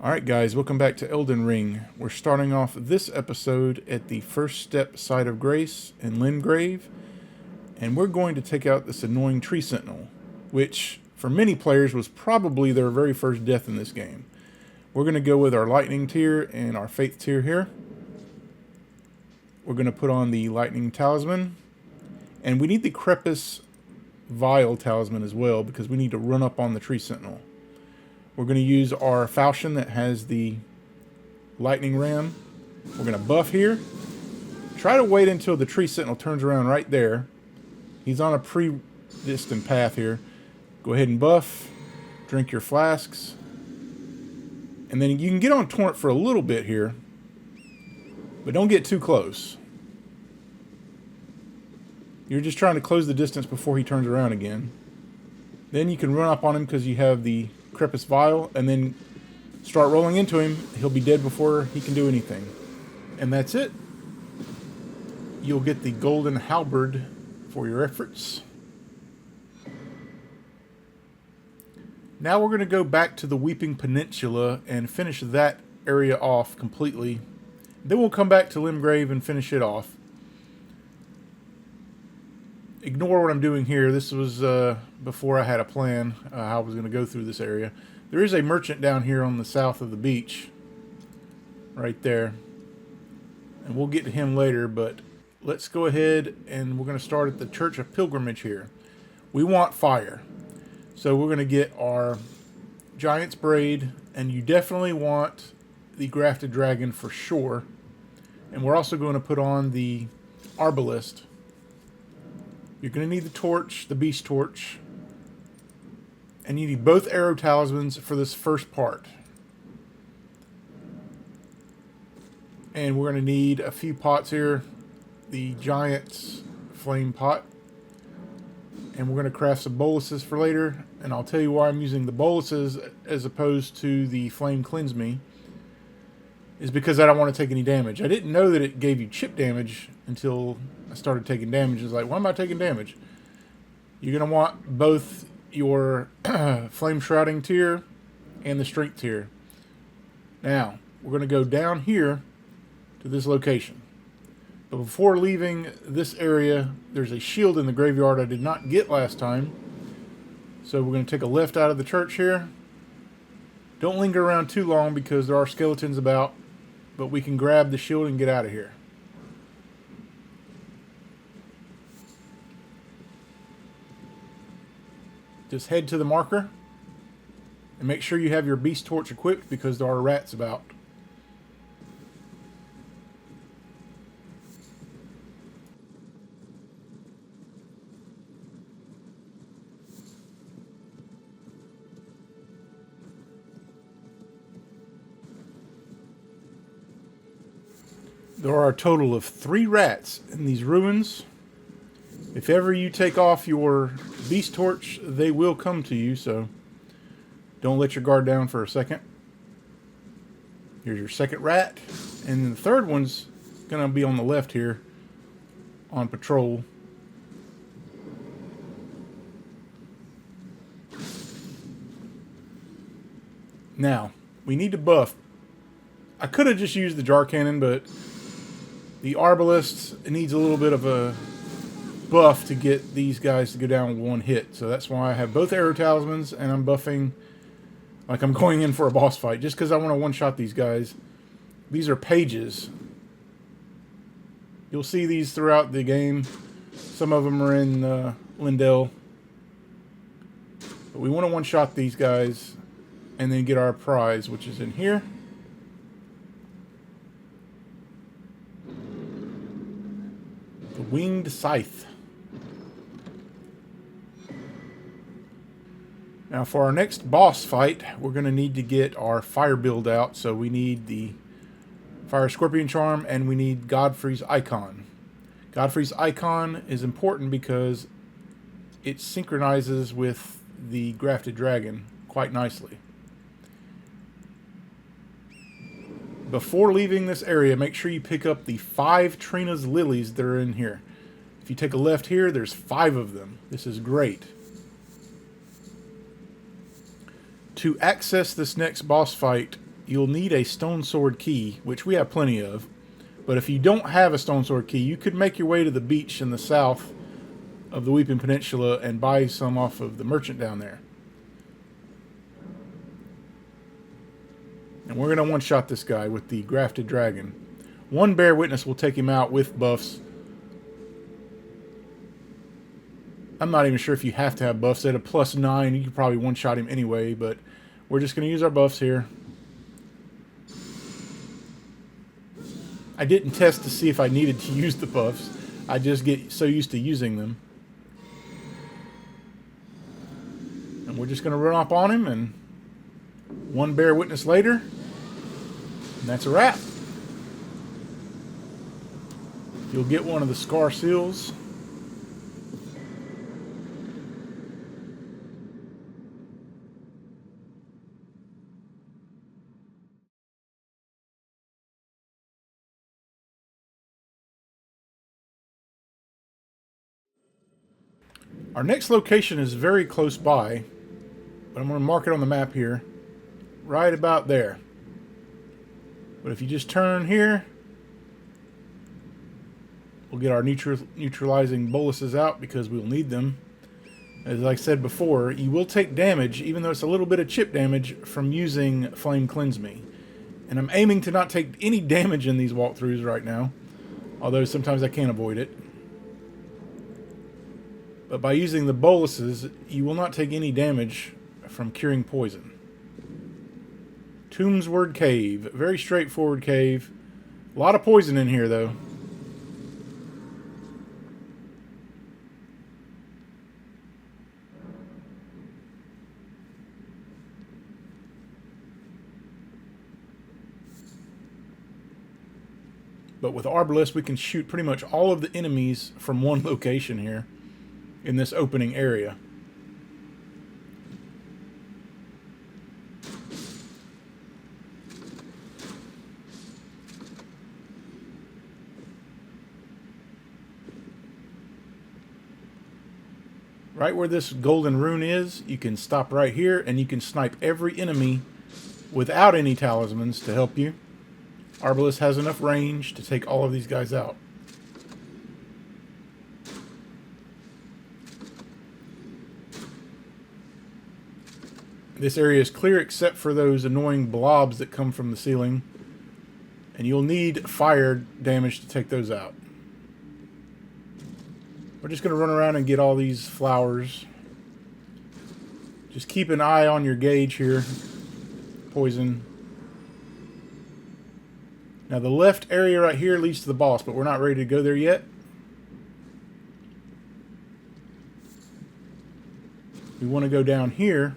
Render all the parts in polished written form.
Alright guys, welcome back to Elden Ring. We're starting off this episode at the First Step Site of Grace in Limegrave, and we're going to take out this annoying tree sentinel, which for many players was probably their very first death in this game. We're going to go with our lightning tier and our faith tier here. We're going to put on the lightning talisman, and we need the Crepus vial talisman as well because we need to run up on the tree sentinel. We're going to use our falchion that has the lightning ram. We're going to buff here. Try to wait until the tree sentinel turns around right there. He's on a predestined path here. Go ahead and buff. Drink your flasks. And then you can get on torrent for a little bit here. But don't get too close. You're just trying to close the distance before he turns around again. Then you can run up on him because you have the Crepus Vial, and then start rolling into him. He'll be dead before he can do anything. And that's it. You'll get the golden halberd for your efforts. Now we're going to go back to the Weeping Peninsula and finish that area off completely. Then we'll come back to Limegrave and finish it off. Ignore what I'm doing here. This was before I had a plan how I was going to go through this area. There is a merchant down here on the south of the beach. Right there. And we'll get to him later, but let's go ahead and we're going to start at the Church of Pilgrimage here. We want fire. So we're going to get our Giant's Braid, and you definitely want the Grafted Dragon for sure. And we're also going to put on the Arbalist. You're going to need the torch, the beast torch, and you need both arrow talismans for this first part. And we're going to need a few pots here. The giant's flame pot. And we're going to craft some boluses for later. And I'll tell you why I'm using the boluses as opposed to the flame cleanse me. Is because I don't want to take any damage. I didn't know that it gave you chip damage until I started taking damage. It's like, why am I taking damage? You're going to want both your Flame Shrouding tier and the Strength tier. Now, we're going to go down here to this location. But before leaving this area, there's a shield in the graveyard I did not get last time. So we're going to take a left out of the church here. Don't linger around too long because there are skeletons about. But we can grab the shield and get out of here. Just head to the marker. And make sure you have your beast torch equipped because there are rats about. There are a total of 3 rats in these ruins. If ever you take off your beast torch, they will come to you, so don't let your guard down for a second. Here's your second rat. And the third one's going to be on the left here on patrol. Now, we need to buff. I could have just used the jar cannon, but the Arbalist needs a little bit of a buff to get these guys to go down with one hit. So that's why I have both arrow talismans and I'm buffing like I'm going in for a boss fight. Just because I want to one-shot these guys. These are pages. You'll see these throughout the game. Some of them are in Lindell. But we want to one-shot these guys and then get our prize, which is in here. The Winged Scythe. Now for our next boss fight, we're going to need to get our fire build out. So we need the Fire Scorpion Charm and we need Godfrey's Icon. Godfrey's Icon is important because it synchronizes with the Grafted Dragon quite nicely. Before leaving this area, make sure you pick up the 5 Trina's Lilies that are in here. If you take a left here, there's 5 of them. This is great. To access this next boss fight, you'll need a stone sword key, which we have plenty of. But if you don't have a stone sword key, you could make your way to the beach in the south of the Weeping Peninsula and buy some off of the merchant down there. And we're going to one-shot this guy with the Grafted Dragon. One Bear Witness will take him out with buffs. I'm not even sure if you have to have buffs. At a +9, you could probably one-shot him anyway, but we're just going to use our buffs here. I didn't test to see if I needed to use the buffs. I just get so used to using them. And we're just going to run up on him, and one Bear Witness later, and that's a wrap. You'll get one of the Scar Seals. Our next location is very close by, but I'm going to mark it on the map here, right about there. But if you just turn here, we'll get our neutralizing boluses out because we'll need them. As I said before, you will take damage, even though it's a little bit of chip damage, from using Flame Cleanse Me. And I'm aiming to not take any damage in these walkthroughs right now, although sometimes I can't avoid it. But by using the boluses, you will not take any damage from curing poison. Tombsward Cave. Very straightforward cave. A lot of poison in here, though. But with Arbalest, we can shoot pretty much all of the enemies from one location here in this opening area. Right where this golden rune is, you can stop right here and you can snipe every enemy without any talismans to help you. Arbalest has enough range to take all of these guys out. This area is clear except for those annoying blobs that come from the ceiling. And you'll need fire damage to take those out. We're just going to run around and get all these flowers. Just keep an eye on your gauge here. Poison. Now the left area right here leads to the boss, but we're not ready to go there yet. We want to go down here.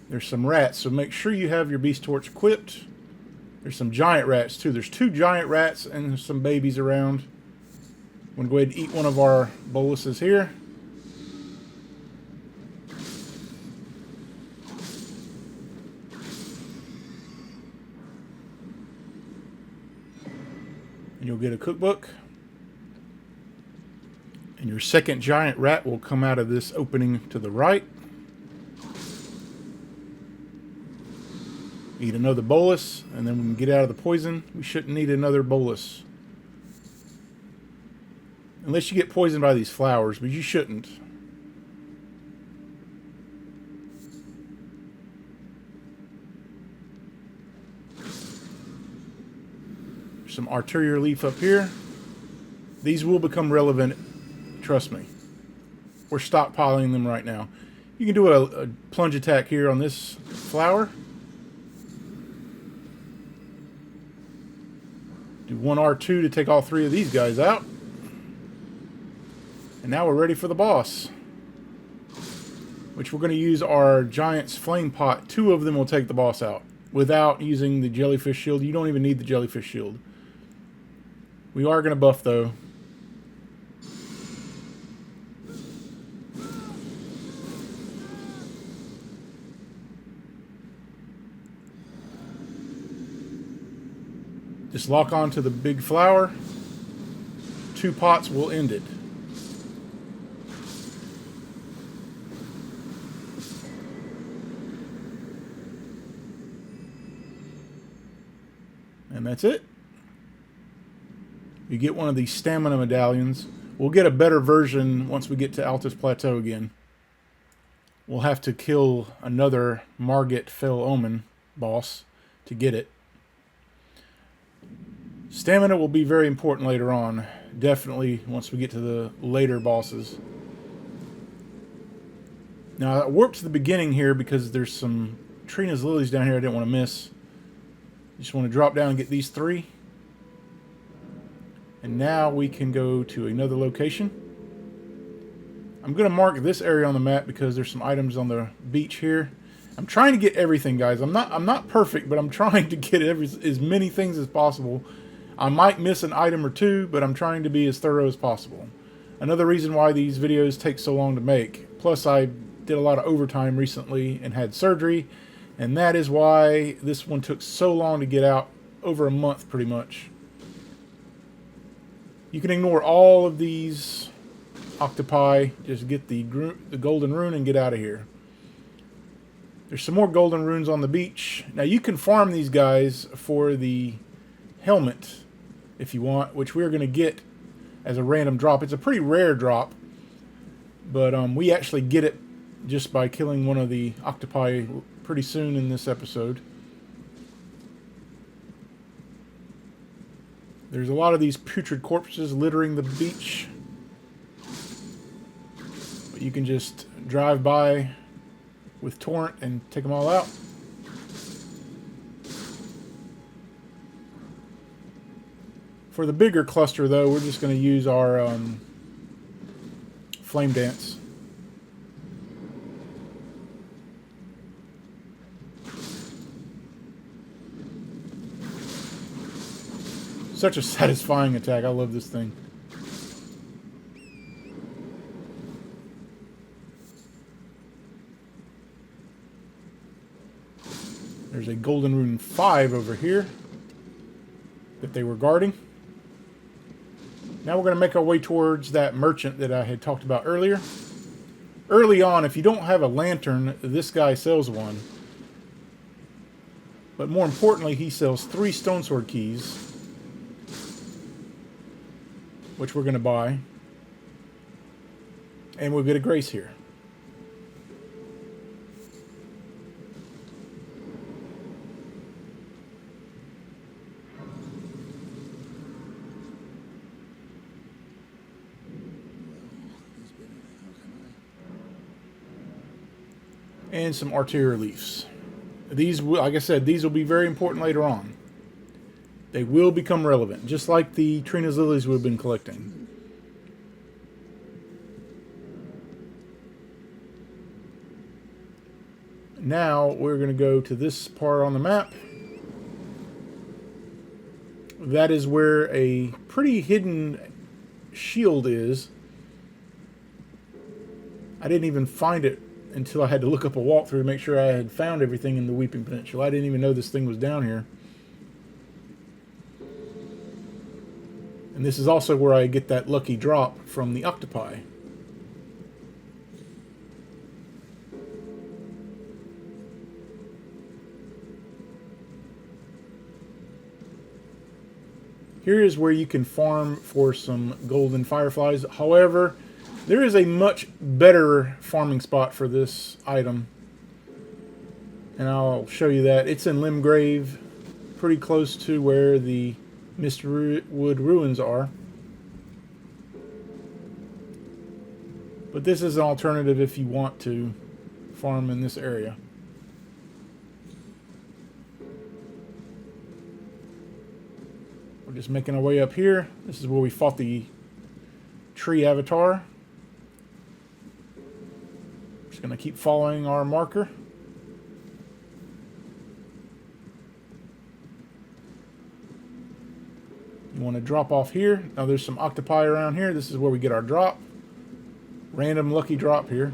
There's some rats, so make sure you have your beast torch equipped. There's some giant rats too. There's 2 giant rats and some babies around. I'm going to go ahead and eat one of our boluses here. And you'll get a cookbook. And your second giant rat will come out of this opening to the right. Eat another bolus, and then we can get out of the poison. We shouldn't need another bolus. Unless you get poisoned by these flowers, but you shouldn't. Some arterial leaf up here. These will become relevant, trust me. We're stockpiling them right now. You can do a plunge attack here on this flower. Do 1 R2 to take all 3 of these guys out. And now we're ready for the boss. Which we're going to use our Giant's Flame Pot. 2 of them will take the boss out. Without using the Jellyfish Shield. You don't even need the Jellyfish Shield. We are going to buff though. Just lock onto the big flower. 2 pots will end it. And that's it. You get one of these stamina medallions. We'll get a better version once we get to Altus Plateau again. We'll have to kill another Margit Fell Omen boss to get it. Stamina will be very important later on. Definitely once we get to the later bosses. Now, I warped to the beginning here because there's some Trina's lilies down here I didn't want to miss. Just want to drop down and get these 3. And now we can go to another location. I'm going to mark this area on the map because there's some items on the beach here. I'm trying to get everything, guys. I'm not perfect, but I'm trying to get as many things as possible. I might miss an item or 2, but I'm trying to be as thorough as possible. Another reason why these videos take so long to make. Plus, I did a lot of overtime recently and had surgery. And that is why this one took so long to get out. Over a month, pretty much. You can ignore all of these octopi. Just get the golden rune and get out of here. There's some more golden runes on the beach. Now, you can farm these guys for the helmet if you want, which we're going to get as a random drop. It's a pretty rare drop, but we actually get it just by killing one of the octopi pretty soon in this episode. There's a lot of these putrid corpses littering the beach, but you can just drive by with Torrent and take them all out. For the bigger cluster, though, we're just going to use our Flame Dance. Such a satisfying attack. I love this thing. There's a Golden Rune 5 over here that they were guarding. Now we're going to make our way towards that merchant that I had talked about earlier. Early on, if you don't have a lantern, this guy sells one. But more importantly, he sells 3 stone sword keys, which we're going to buy. And we'll get a grace here. And some arterial leaves. These, like I said, these will be very important later on. They will become relevant, just like the Trina's lilies we've been collecting. Now we're going to go to this part on the map. That is where a pretty hidden shield is. I didn't even find it until I had to look up a walkthrough to make sure I had found everything in the Weeping Peninsula. I didn't even know this thing was down here. And this is also where I get that lucky drop from the octopi. Here is where you can farm for some golden fireflies. However, there is a much better farming spot for this item. And I'll show you that. It's in Limegrave, pretty close to where the Mistwood Ruins are. But this is an alternative if you want to farm in this area. We're just making our way up here. This is where we fought the tree avatar. Just going to keep following our marker. You want to drop off here. Now there's some octopi around here. This is where we get our drop. Random lucky drop here.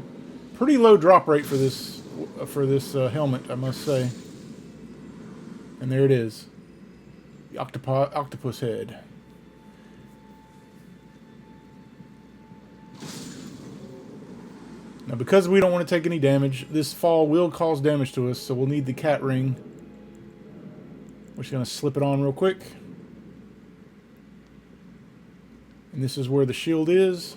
Pretty low drop rate for this helmet, I must say. And there it is. The octopus head. Now because we don't want to take any damage, this fall will cause damage to us, so we'll need the cat ring. We're just going to slip it on real quick. And this is where the shield is.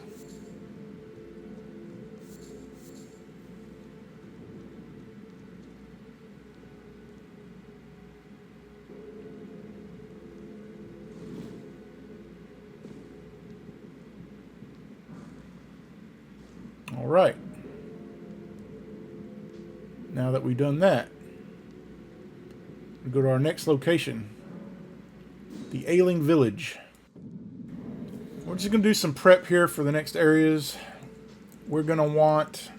All right. Now that we've done that, we go to our next location, the Ailing Village. We're just going to do some prep here for the next areas. We're going to want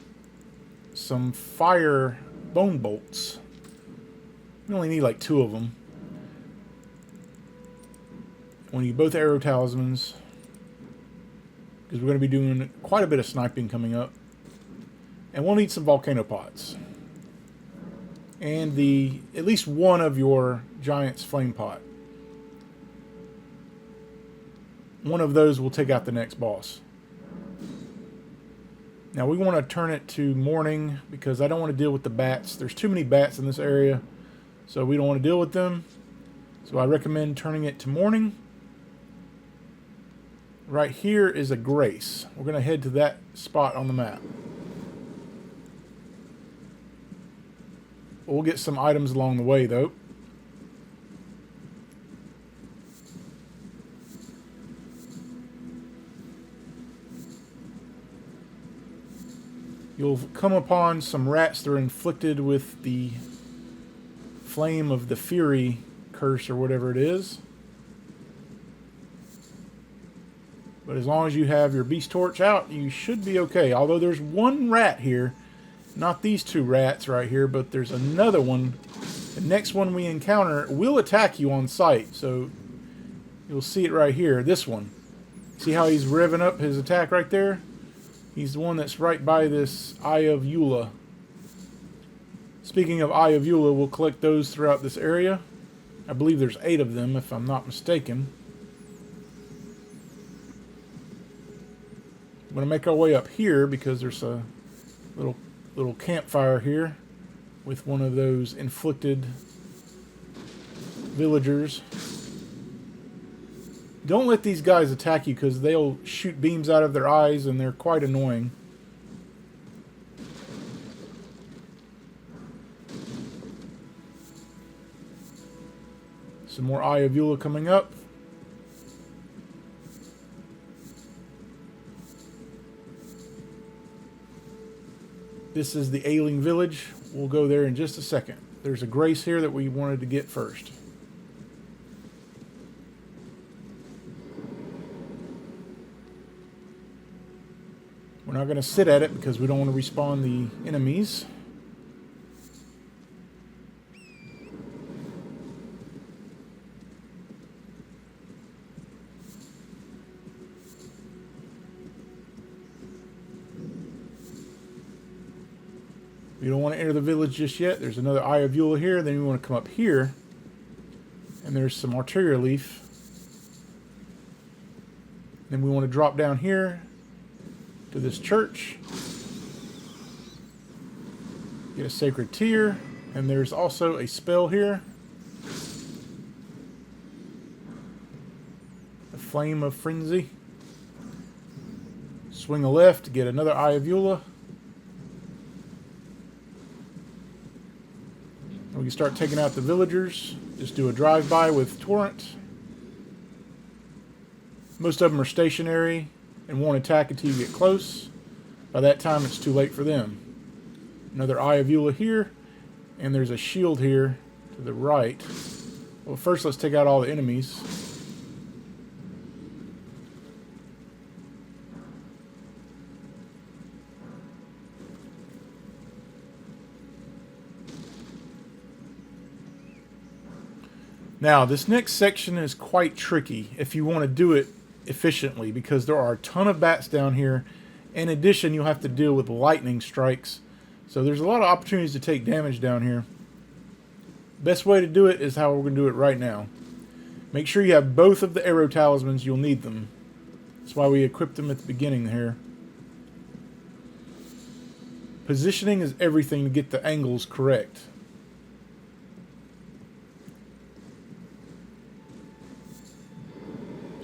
some fire bone bolts. We only need like 2 of them. We need both arrow talismans, because we're going to be doing quite a bit of sniping coming up. And we'll need some volcano pots. And at least one of your giant's flame pot. One of those will take out the next boss. Now we want to turn it to morning, because I don't want to deal with the bats. There's too many bats in this area, so we don't want to deal with them. So I recommend turning it to morning. Right here is a grace. We're going to head to that spot on the map. We'll get some items along the way, though. You'll come upon some rats that are inflicted with the flame of the Fury curse or whatever it is. But as long as you have your beast torch out, you should be okay. Although there's one rat here. Not these 2 rats right here, but there's another one. The next one we encounter will attack you on sight. So you'll see it right here. This one. See how he's revving up his attack right there? He's the one that's right by this Eye of Eula. Speaking of Eye of Eula, we'll collect those throughout this area. I believe there's 8 of them, if I'm not mistaken. I'm going to make our way up here because there's a little campfire here with one of those inflicted villagers. Don't let these guys attack you, because they'll shoot beams out of their eyes and they're quite annoying. Some more Eye of Eula coming up. This is the Ailing Village. We'll go there in just a second. There's a grace here that we wanted to get first. We're not going to sit at it because we don't want to respawn the enemies. We don't want to enter the village just yet. There's another Eye of Eula here. Then we want to come up here. And there's some arterial leaf. Then we want to drop down here to this church. Get a sacred tear. And there's also a spell here. The Flame of Frenzy. Swing a left to get another Eye of Eula. We can start taking out the villagers. Just do a drive-by with Torrent. Most of them are stationary and won't attack until you get close. By that time, it's too late for them. Another Eye of Eula here. And there's a shield here to the right. Well, first let's take out all the enemies. Now, this next section is quite tricky if you want to do it efficiently, because there are a ton of bats down here. In addition, you'll have to deal with lightning strikes. So there's a lot of opportunities to take damage down here. Best way to do it is how we're going to do it right now. Make sure you have both of the arrow talismans. You'll need them. That's why we equipped them at the beginning here. Positioning is everything to get the angles correct.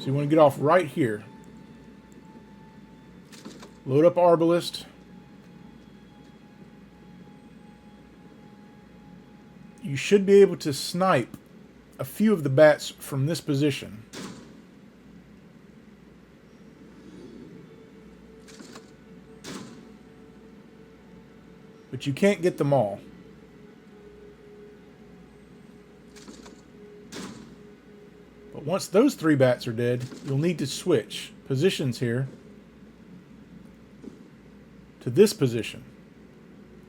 So you want to get off right here. Load up Arbalist. You should be able to snipe a few of the bats from this position. But you can't get them all. But once those 3 bats are dead, you'll need to switch positions here to this position.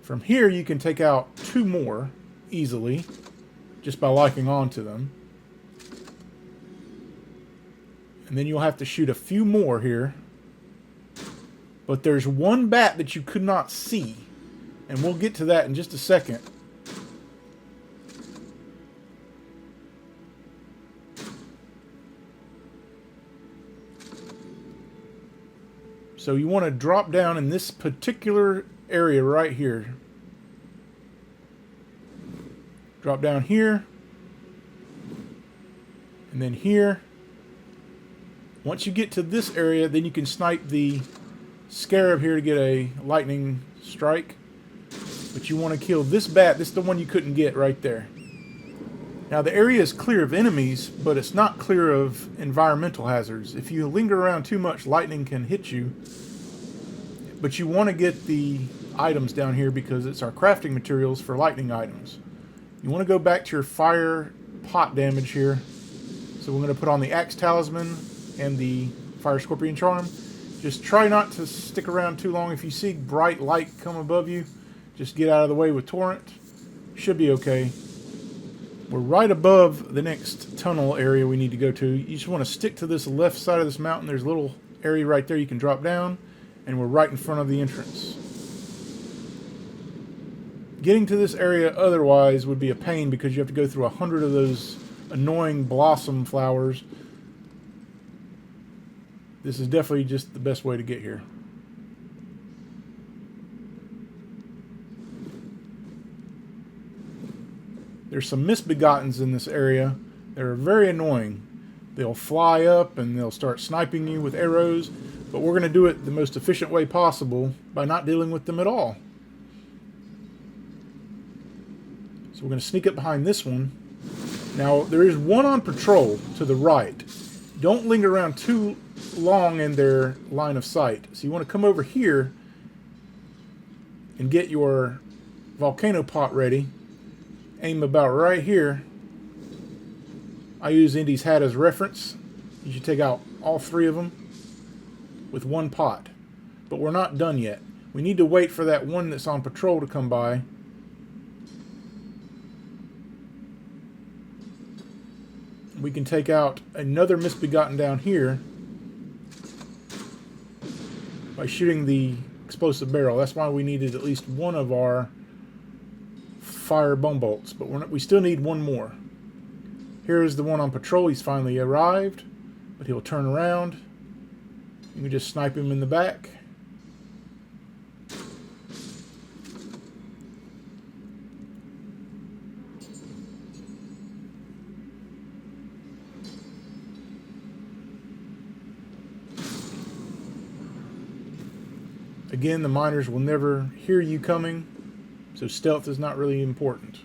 From here you can take out 2 more easily just by locking on to them. And then you'll have to shoot a few more here. But there's one bat that you could not see. And we'll get to that in just a second. So you want to drop down in this particular area right here. Drop down here. And then here. Once you get to this area, then you can snipe the scarab here to get a lightning strike. But you want to kill this bat. This is the one you couldn't get right there. Now the area is clear of enemies, but it's not clear of environmental hazards. If you linger around too much, lightning can hit you. But you want to get the items down here because it's our crafting materials for lightning items. You want to go back to your fire pot damage here. So we're going to put on the Axe Talisman and the Fire Scorpion Charm. Just try not to stick around too long. If you see bright light come above you, just get out of the way with Torrent. Should be okay. We're right above the next tunnel area we need to go to. You just want to stick to this left side of this mountain. There's a little area right there you can drop down. And we're right in front of the entrance. Getting to this area otherwise would be a pain because you have to go through 100 of those annoying blossom flowers. This is definitely just the best way to get here. There's some Misbegottens in this area. They're very annoying. They'll fly up and they'll start sniping you with arrows, but we're going to do it the most efficient way possible by not dealing with them at all. So we're going to sneak up behind this one. Now, there is one on patrol to the right. Don't linger around too long in their line of sight. So you want to come over here and get your volcano pot ready. Aim about right here. I use Indy's hat as reference. You should take out all 3 of them with 1 pot. But we're not done yet. We need to wait for that one that's on patrol to come by. We can take out another Misbegotten down here by shooting the explosive barrel. That's why we needed at least 1 of our fire bone bolts, but we still need 1 more. Here is the one on patrol. He's finally arrived, but he'll turn around. You can just snipe him in the back. Again, the miners will never hear you coming, so stealth is not really important.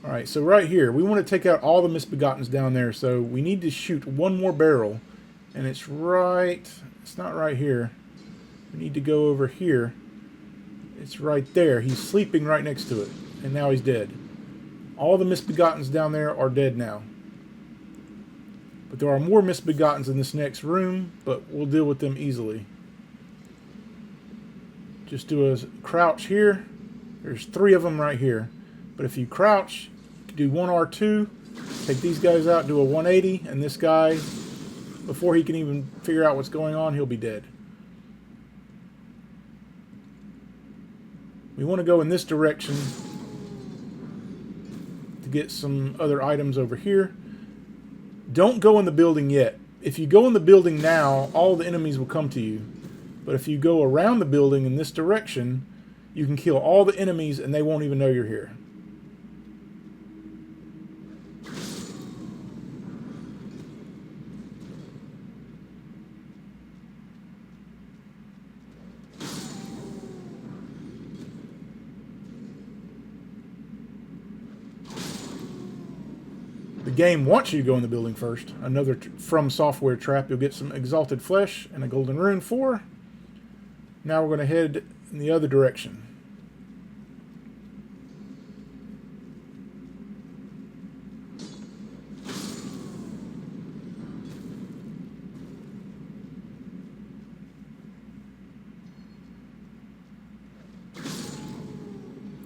Alright, so right here, we want to take out all the Misbegottens down there, so we need to shoot 1 more barrel, and it's not right here. We need to go over here. It's right there. He's sleeping right next to it, and now he's dead. All the Misbegottens down there are dead now. But there are more Misbegottens in this next room, but we'll deal with them easily. Just do a crouch here. There's 3 of them right here. But if you crouch, you can do 1 R2, take these guys out, do a 180, and this guy, before he can even figure out what's going on, he'll be dead. We want to go in this direction to get some other items over here. Don't go in the building yet. If you go in the building now, all the enemies will come to you. But if you go around the building in this direction, you can kill all the enemies and they won't even know you're here. game wants you to go in the building first. Another From Software trap. You'll get some Exalted Flesh and a Golden Rune 4. Now we're going to head in the other direction.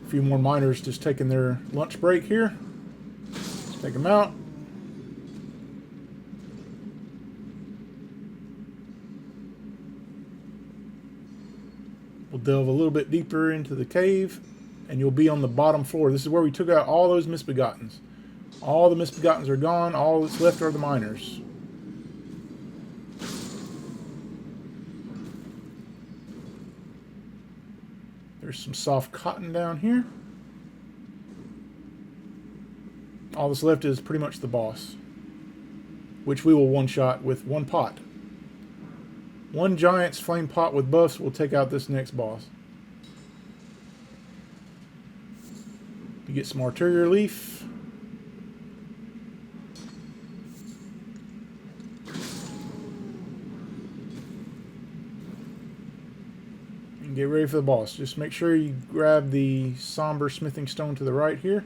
A few more miners just taking their lunch break here. Let's take them out. We'll delve a little bit deeper into the cave, and you'll be on the bottom floor. This is where we took out all those Misbegottens. All the Misbegottens are gone. All that's left are the miners. There's some soft cotton down here. All that's left is pretty much the boss, which we will one-shot with one pot. One Giant's Flame pot with buffs will take out this next boss. You get some Arterial Leaf. Get ready for the boss. Just make sure you grab the Somber Smithing Stone to the right here.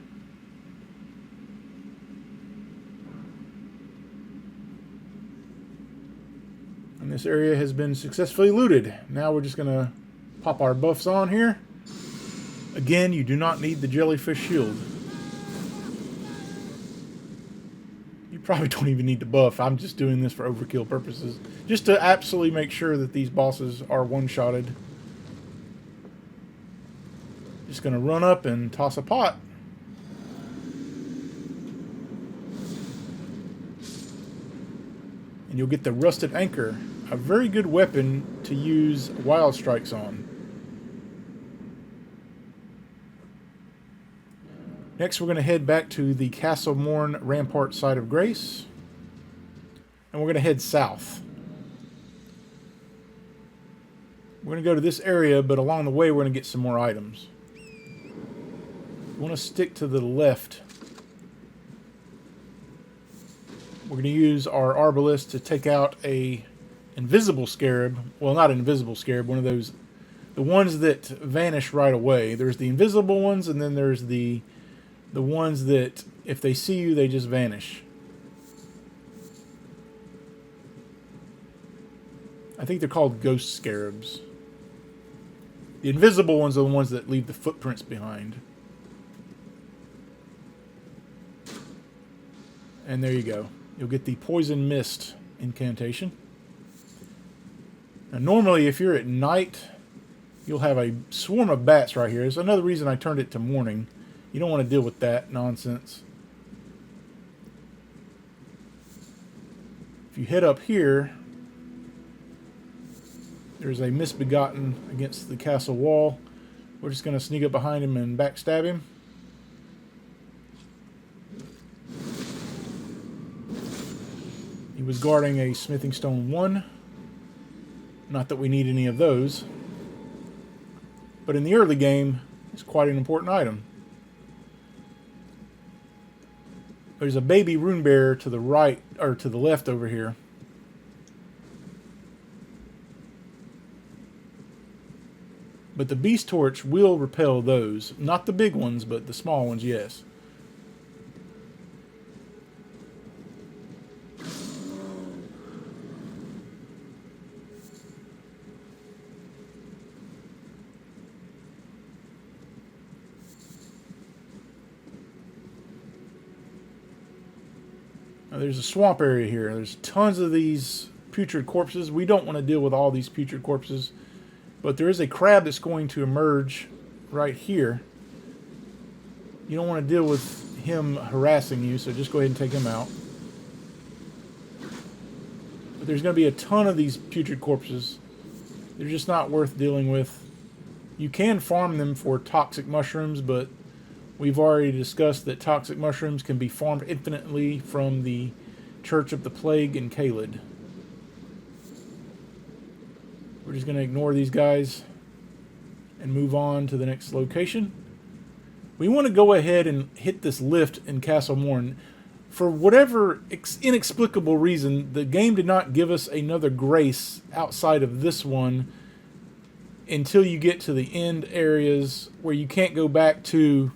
And this area has been successfully looted. Now we're just going to pop our buffs on here. Again, you do not need the Jellyfish Shield. You probably don't even need the buff. I'm just doing this for overkill purposes. Just to absolutely make sure that these bosses are one-shotted. Just going to run up and toss a pot. And you'll get the Rusted Anchor, a very good weapon to use Wild Strikes on. Next, we're going to head back to the Castle Morne Rampart Site of Grace. And we're going to head south. We're going to go to this area, but along the way we're going to get some more items. We want to stick to the left. We're going to use our Arbalist to take out a invisible scarab. Well, not an invisible scarab, one of those, the ones that vanish right away. There's the invisible ones, and then there's the ones that if they see you, they just vanish. I think they're called ghost scarabs. The invisible ones are the ones that leave the footprints behind. And there you go. You'll get the Poison Mist incantation. Now, normally, if you're at night, you'll have a swarm of bats right here. There's another reason I turned it to morning. You don't want to deal with that nonsense. If you head up here, there's a Misbegotten against the castle wall. We're just going to sneak up behind him and backstab him. He was guarding a Smithing Stone 1. Not that we need any of those. But in the early game, it's quite an important item. There's a baby Runebear to the right, or to the left over here. But the Beast Torch will repel those. Not the big ones, but the small ones, yes. Now, there's a swamp area here. There's tons of these putrid corpses. We don't want to deal with all these putrid corpses. But there is a crab that's going to emerge right here. You don't want to deal with him harassing you, so just go ahead and take him out. But there's going to be a ton of these putrid corpses. They're just not worth dealing with. You can farm them for toxic mushrooms, but we've already discussed that toxic mushrooms can be farmed infinitely from the Church of the Plague in Callu. We're just going to ignore these guys and move on to the next location. We want to go ahead and hit this lift in Castle Morne. For whatever inexplicable reason, the game did not give us another grace outside of this one until you get to the end areas where you can't go back to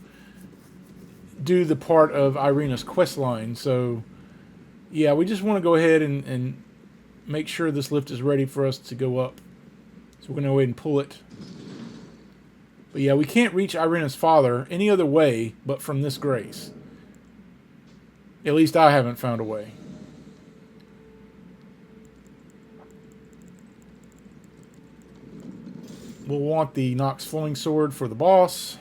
do the part of Irina's quest line. So, yeah, we just want to go ahead and make sure this lift is ready for us to go up. So we're going to go ahead and pull it. But yeah, we can't reach Irina's father any other way but from this grace. At least I haven't found a way. We'll want the Nox Flowing Sword for the boss.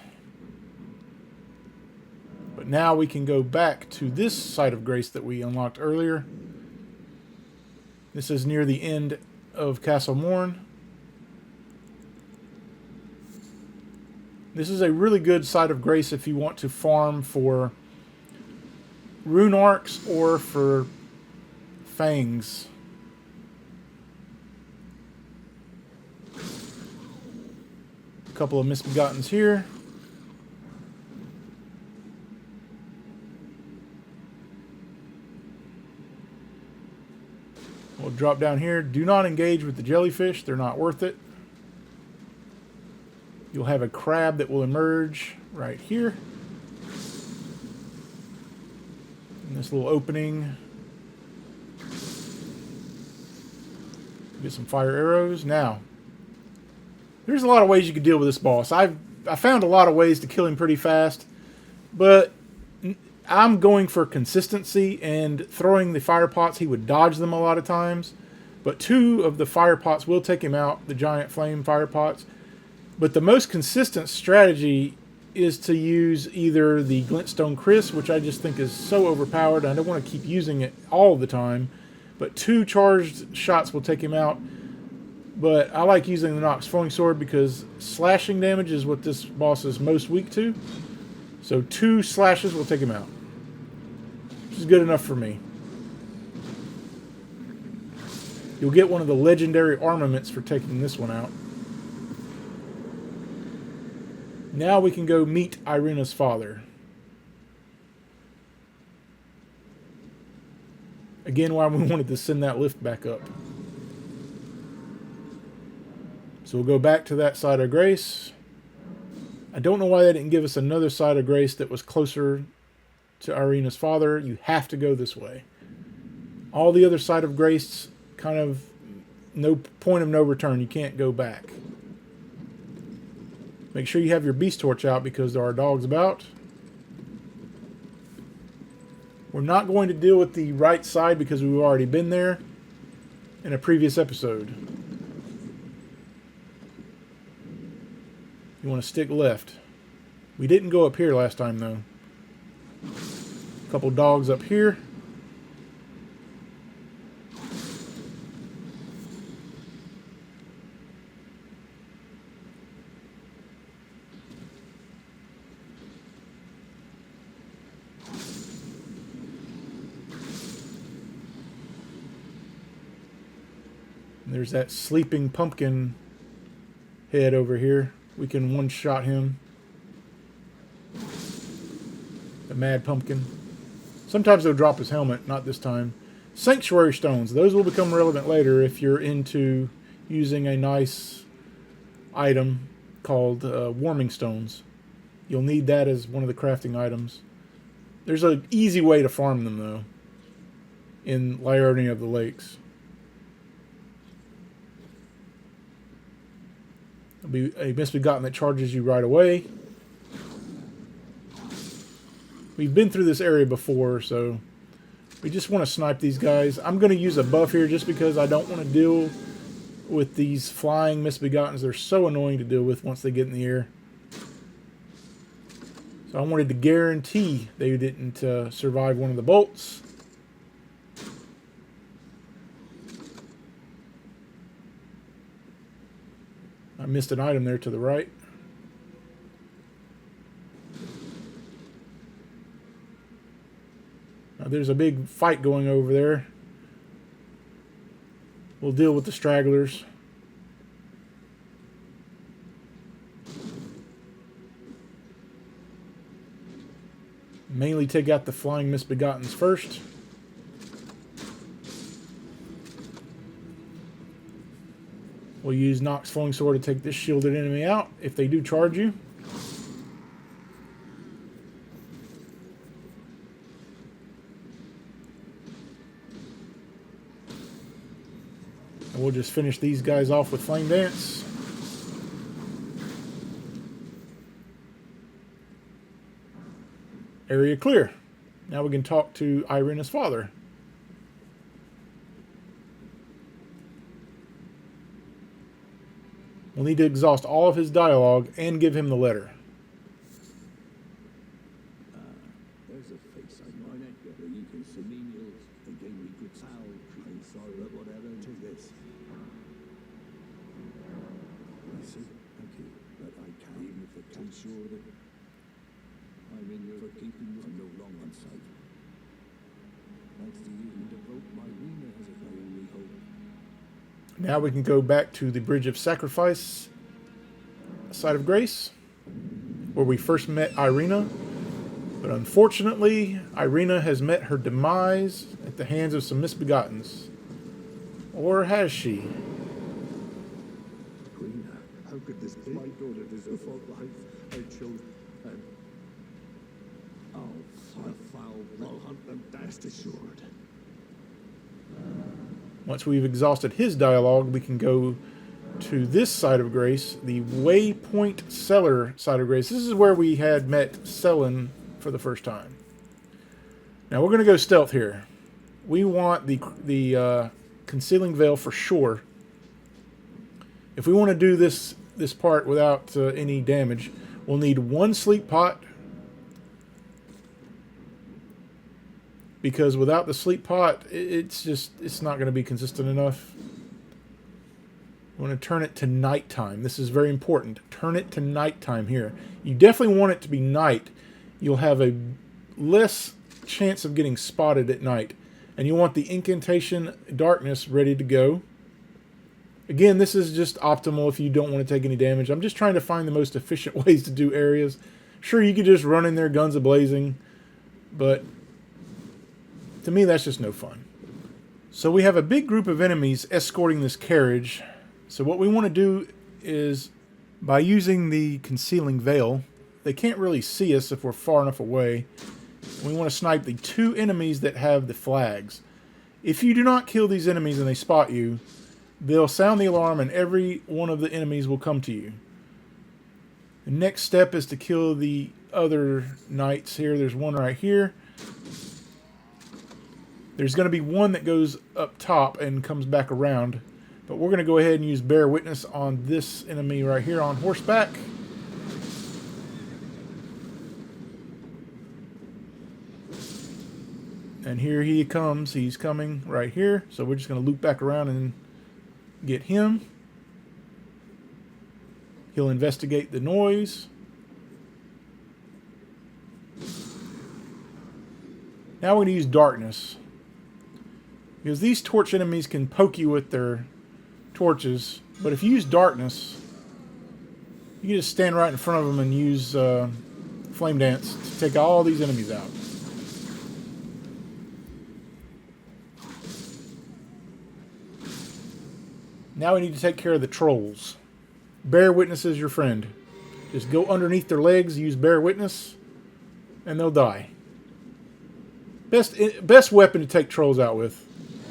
But now we can go back to this site of grace that we unlocked earlier. This is near the end of Castle Morne. This is a really good site of grace if you want to farm for rune arcs or for fangs. A couple of Misbegottens here. We'll drop down here. Do not engage with the jellyfish. They're not worth it. You'll have a crab that will emerge right here. In this little opening. Get some fire arrows. Now, there's a lot of ways you could deal with this boss. I found a lot of ways to kill him pretty fast, but I'm going for consistency, and throwing the fire pots, he would dodge them a lot of times. But 2 of the fire pots will take him out, the giant flame fire pots. But the most consistent strategy is to use either the Glintstone Kris, which I just think is so overpowered. I don't want to keep using it all the time. But 2 charged shots will take him out. But I like using the Nox Flowing Sword because slashing damage is what this boss is most weak to. So 2 slashes will take him out. Which is good enough for me. You'll get one of the legendary armaments for taking this one out. Now we can go meet Irina's father. Again, why we wanted to send that lift back up. So we'll go back to that side of grace. I don't know why they didn't give us another side of grace that was closer to Irina's father. You have to go this way. All the other side of grace, kind of no point of no return. You can't go back. Make sure you have your beast torch out because there are dogs about. We're not going to deal with the right side because we've already been there in a previous episode. You want to stick left. We didn't go up here last time though. A couple dogs up here. There's that sleeping pumpkin head over here. We can one-shot him. The mad pumpkin. Sometimes they'll drop his helmet, not this time. Sanctuary stones. Those will become relevant later if you're into using a nice item called warming stones. You'll need that as one of the crafting items. There's an easy way to farm them, though, in Lione of the Lakes. There'll be a Misbegotten that charges you right away. We've been through this area before, so we just want to snipe these guys. I'm going to use a buff here just because I don't want to deal with these flying Misbegottens. They're so annoying to deal with once they get in the air. So I wanted to guarantee they didn't survive one of the bolts. I missed an item there to the right. Now there's a big fight going over there. We'll deal with the stragglers. Mainly take out the Flying Misbegottens first. We'll use Nox Flowing Sword to take this shielded enemy out if they do charge you. And we'll just finish these guys off with Flame Dance. Area clear. Now we can talk to Irina's father. We'll need to exhaust all of his dialogue and give him the letter. There's a face on my neck that you can see menials and gave me good sound. I'm sorry that whatever to this. Listen, thank you, but I can't even if I'm sure that I'm in your keeping. I'm no longer on sight. Thanks to you, you devote my Irina as my only hope. Now we can go back to the Bridge of Sacrifice side of Grace, where we first met Irina. But unfortunately, Irina has met her demise at the hands of some misbegottens. Or has she? Irina, how could this be? My daughter deserves a life I chose. I'll hunt them, that's assured. Once we've exhausted his dialogue, we can go to this side of Grace, the Waypoint Cellar side of Grace. This is where we had met Selin for the first time. Now we're going to go stealth here. We want the Concealing Veil for sure. If we want to do this part without any damage, we'll need one sleep pot. Because without the sleep pot, it's not going to be consistent enough. We want to turn it to nighttime. This is very important. Turn it to nighttime here. You definitely want it to be night. You'll have a less chance of getting spotted at night. And you want the incantation darkness ready to go. Again, this is just optimal if you don't want to take any damage. I'm just trying to find the most efficient ways to do areas. Sure, you could just run in there guns a-blazing, but to me, that's just no fun. So we have a big group of enemies escorting this carriage. So what we want to do is, by using the Concealing Veil, they can't really see us if we're far enough away. We want to snipe the two enemies that have the flags. If you do not kill these enemies and they spot you, they'll sound the alarm and every one of the enemies will come to you. The next step is to kill the other knights here. There's one right here. There's going to be one that goes up top and comes back around. But we're going to go ahead and use Bear Witness on this enemy right here on horseback. And here he comes. He's coming right here. So we're just going to loop back around and get him. He'll investigate the noise. Now we're going to use Darkness. Because these torch enemies can poke you with their torches. But if you use Darkness, you can just stand right in front of them and use Flame Dance to take all these enemies out. Now we need to take care of the trolls. Bear Witness is your friend. Just go underneath their legs, use Bear Witness, and they'll die. Best weapon to take trolls out with,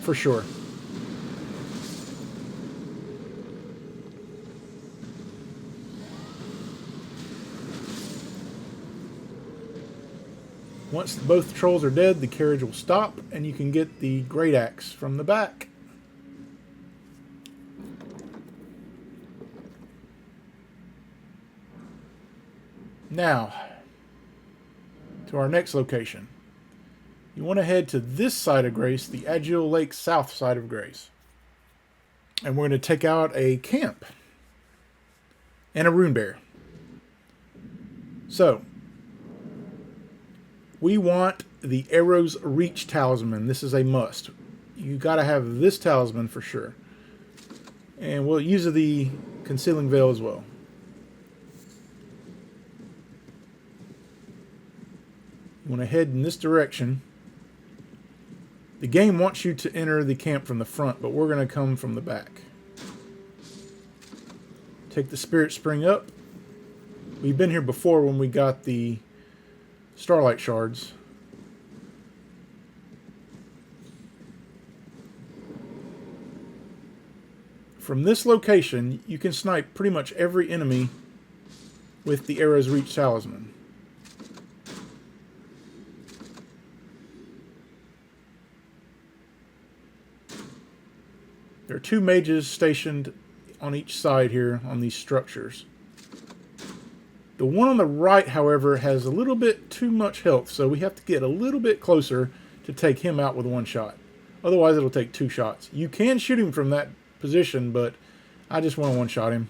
for sure. Once both trolls are dead, the carriage will stop, and you can get the Great Axe from the back. Now, to our next location. You want to head to this side of Grace, the Agile Lake South side of Grace. And we're going to take out a camp and a Runebear. So, we want the Arrow's Reach Talisman. This is a must. You got to have this talisman for sure. And we'll use the Concealing Veil as well. You want to head in this direction. The game wants you to enter the camp from the front, but we're going to come from the back. Take the Spirit Spring up. We've been here before when we got the Starlight Shards. From this location, you can snipe pretty much every enemy with the Arrow's Reach Talisman. There are 2 mages stationed on each side here on these structures. The one on the right, however, has a little bit too much health, so we have to get a little bit closer to take him out with 1 shot. Otherwise, it'll take 2 shots. You can shoot him from that position, but I just want to 1-shot him.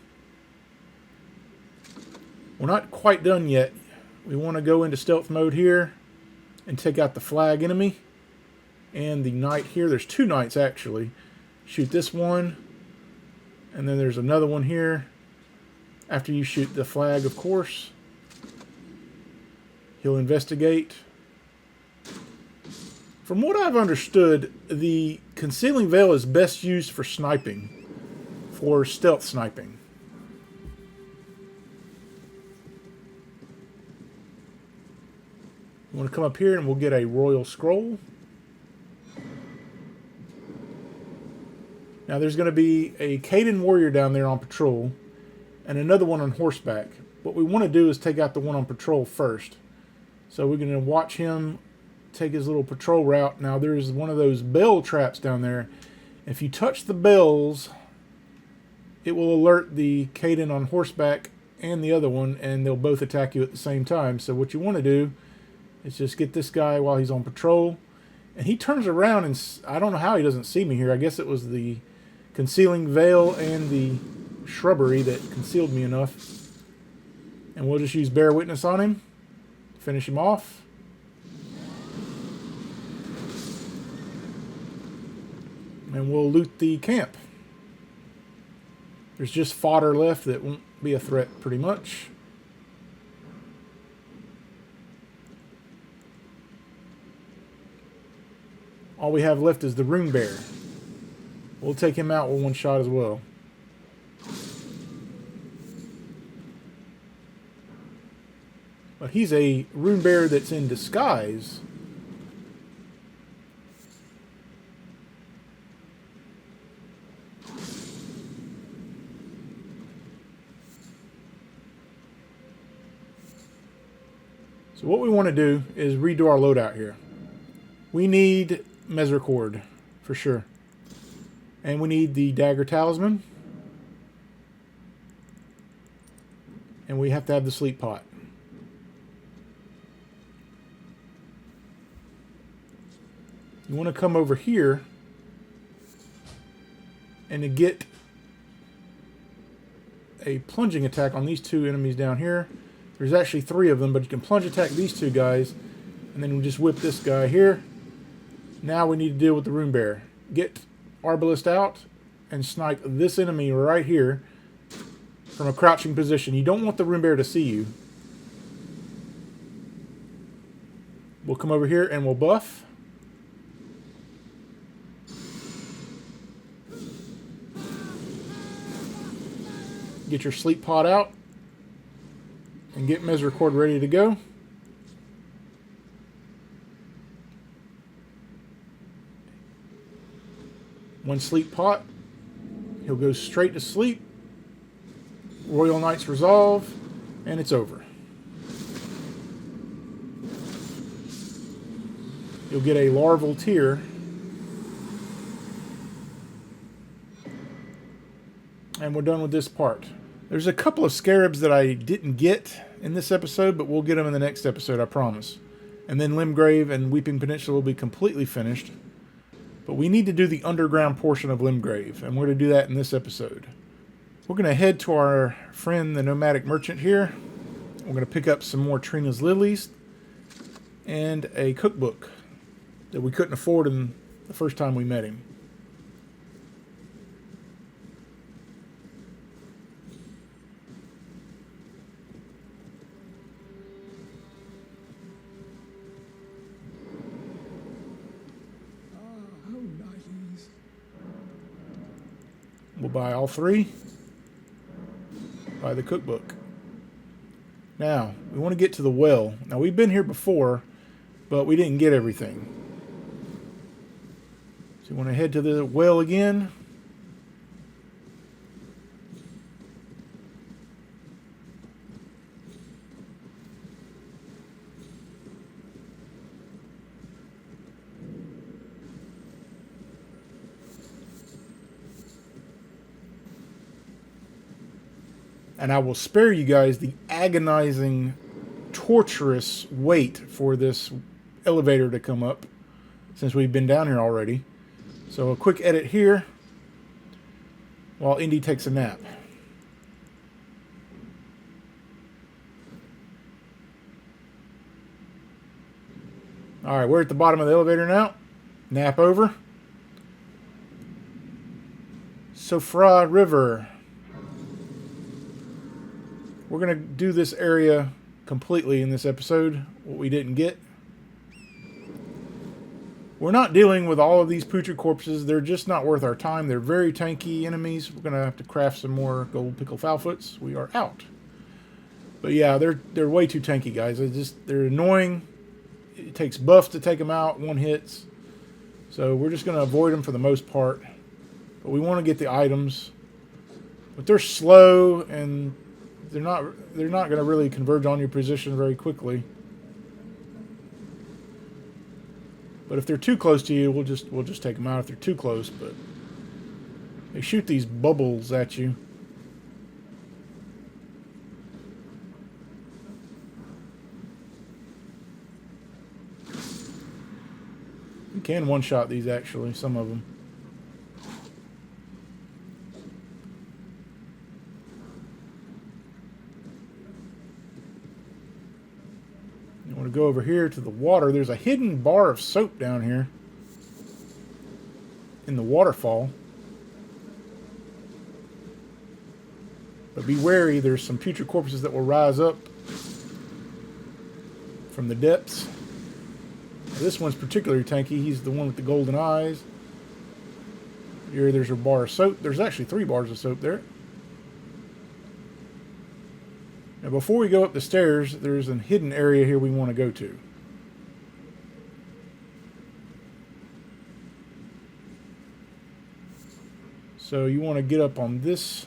We're not quite done yet. We want to go into stealth mode here and take out the flag enemy and the knight here. There's 2 knights, actually. Shoot this one, and then there's another one here. After you shoot the flag, of course, he'll investigate. From what I've understood, the Concealing Veil is best used for sniping, for stealth sniping. You want to come up here and we'll get a Royal Scroll. Now there's going to be a Caden warrior down there on patrol and another one on horseback. What we want to do is take out the one on patrol first. So we're going to watch him take his little patrol route. Now there's one of those bell traps down there. If you touch the bells, it will alert the Caden on horseback and the other one, and they'll both attack you at the same time. So what you want to do is just get this guy while he's on patrol. And he turns around, and I don't know how he doesn't see me here. I guess it was the Concealing Veil and the shrubbery that concealed me enough. And we'll just use Bear Witness on him. Finish him off. And we'll loot the camp. There's just fodder left that won't be a threat pretty much. All we have left is the Runebear. We'll take him out with 1 shot as well. But he's a Runebear that's in disguise. So what we want to do is redo our loadout here. We need Mesricord, for sure. And we need the Dagger Talisman. And we have to have the Sleep Pot. You want to come over here and to get a plunging attack on these 2 enemies down here. There's actually 3 of them, but you can plunge attack these 2 guys, and then we just whip this guy here. Now we need to deal with the Runebear. Get Arbalest out and snipe this enemy right here from a crouching position. You don't want the Runebear to see you. We'll come over here and we'll buff. Get your Sleep Pot out and get Mesricord ready to go. One Sleep Pot, he'll go straight to sleep. Royal Knight's Resolve, and it's over. You'll get a Larval Tear. And we're done with this part. There's a couple of scarabs that I didn't get in this episode, but we'll get them in the next episode, I promise. And then Limegrave and Weeping Peninsula will be completely finished. But we need to do the underground portion of Limegrave, and we're going to do that in this episode. We're going to head to our friend, the Nomadic Merchant here. We're going to pick up some more Trina's Lilies and a cookbook that we couldn't afford in the first time we met him. buy all 3. Buy the cookbook. Now, we want to get to the well. Now, we've been here before, but we didn't get everything. So you want to head to the well again. And I will spare you guys the agonizing, torturous wait for this elevator to come up, since we've been down here already. So a quick edit here while Indy takes a nap. Alright, we're at the bottom of the elevator now. Nap over. Siofra River. We're going to do this area completely in this episode, what we didn't get. We're not dealing with all of these putrid corpses. They're just not worth our time. They're very tanky enemies. We're going to have to craft some more gold pickle foulfoots. We are out. But yeah, they're way too tanky, guys. They're annoying. It takes buff to take them out, 1 hits. So we're just going to avoid them for the most part. But we want to get the items. But they're slow, and they're not going to really converge on your position very quickly. But if they're too close to you, we'll just take them out if they're too close. But they shoot these bubbles at you. You can one-shot these, actually, some of them. You want to go over here to the water. There's a hidden bar of soap down here in the waterfall. But be wary, there's some putrid corpses that will rise up from the depths. This one's particularly tanky. He's the one with the golden eyes. Here, there's a bar of soap. There's actually 3 bars of soap there. Now, before we go up the stairs, there's a hidden area here we want to go to. So you want to get up on this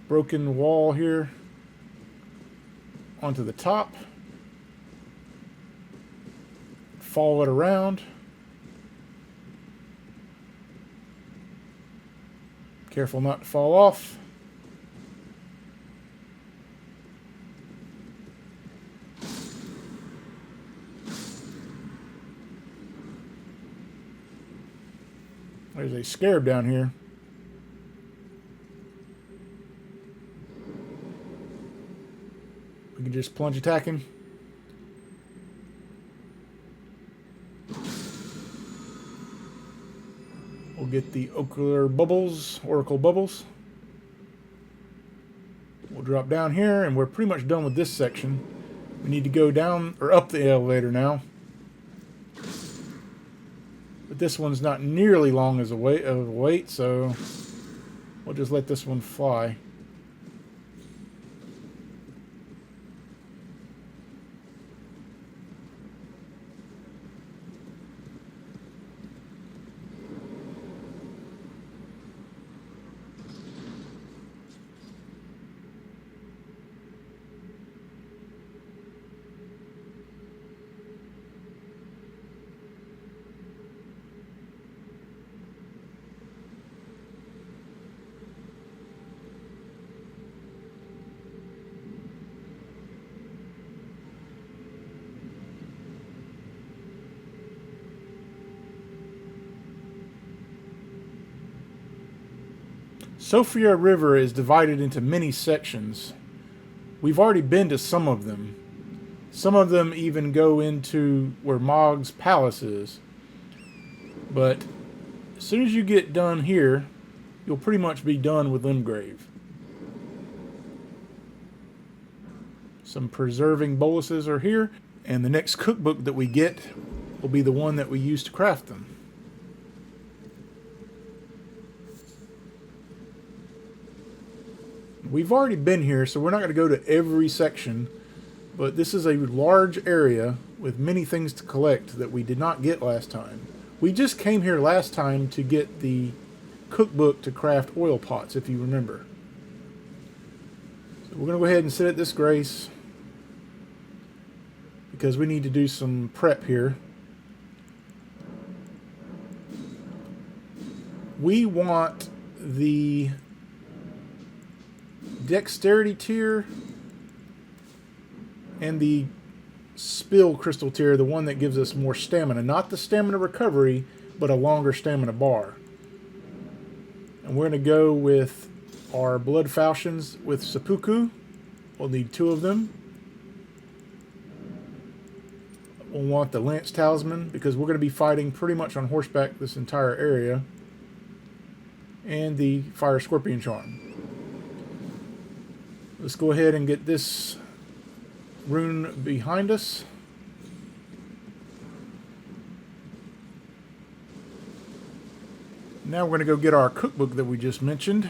broken wall here onto the top. Follow it around. Careful not to fall off. There's a scarab down here. We can just plunge attack him. We'll get the oracle bubbles. We'll drop down here, and we're pretty much done with this section. We need to go down or up the elevator now. But this one's not nearly long as a wait, so we'll just let this one fly. Siofra River is divided into many sections. We've already been to some of them. Some of them even go into where Mog's palace is. But as soon as you get done here, you'll pretty much be done with Limegrave. Some preserving boluses are here, and the next cookbook that we get will be the one that we use to craft them. We've already been here, so we're not going to go to every section, but this is a large area with many things to collect that we did not get last time. We just came here last time to get the cookbook to craft oil pots, if you remember. So we're going to go ahead and sit at this grace because we need to do some prep here. We want the dexterity tier and the spill crystal tier, the one that gives us more stamina. Not the stamina recovery, but a longer stamina bar. And we're going to go with our blood falchions with seppuku. We'll need 2 of them. We'll want the lance talisman because we're going to be fighting pretty much on horseback this entire area. And the fire scorpion charm. Let's go ahead and get this rune behind us. Now we're going to go get our cookbook that we just mentioned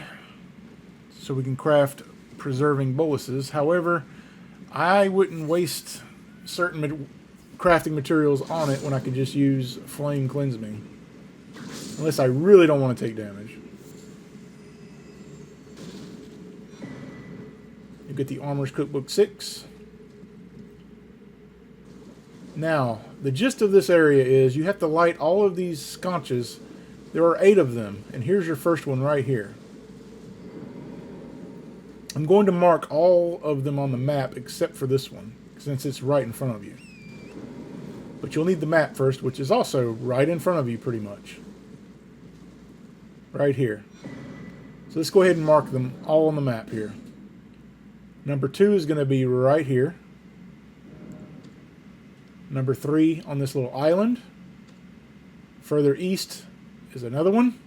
so we can craft preserving boluses. However, I wouldn't waste certain crafting materials on it when I could just use Flame Cleanse Me. Unless I really don't want to take damage. You get the Armor's Cookbook 6. Now, the gist of this area is you have to light all of these sconches. There are 8 of them, and here's your first one right here. I'm going to mark all of them on the map except for this one, since it's right in front of you. But you'll need the map first, which is also right in front of you pretty much. Right here. So let's go ahead and mark them all on the map here. Number 2 is going to be right here. Number 3 on this little island. Further east is another one.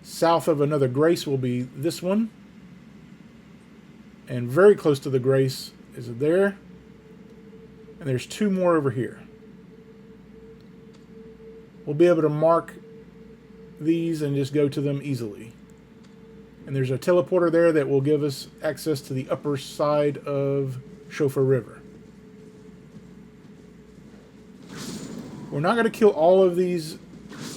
South of another grace will be this one. And very close to the grace is there. And there's 2 more over here. We'll be able to mark these and just go to them easily. And there's a teleporter there that will give us access to the upper side of Siofra River. We're not going to kill all of these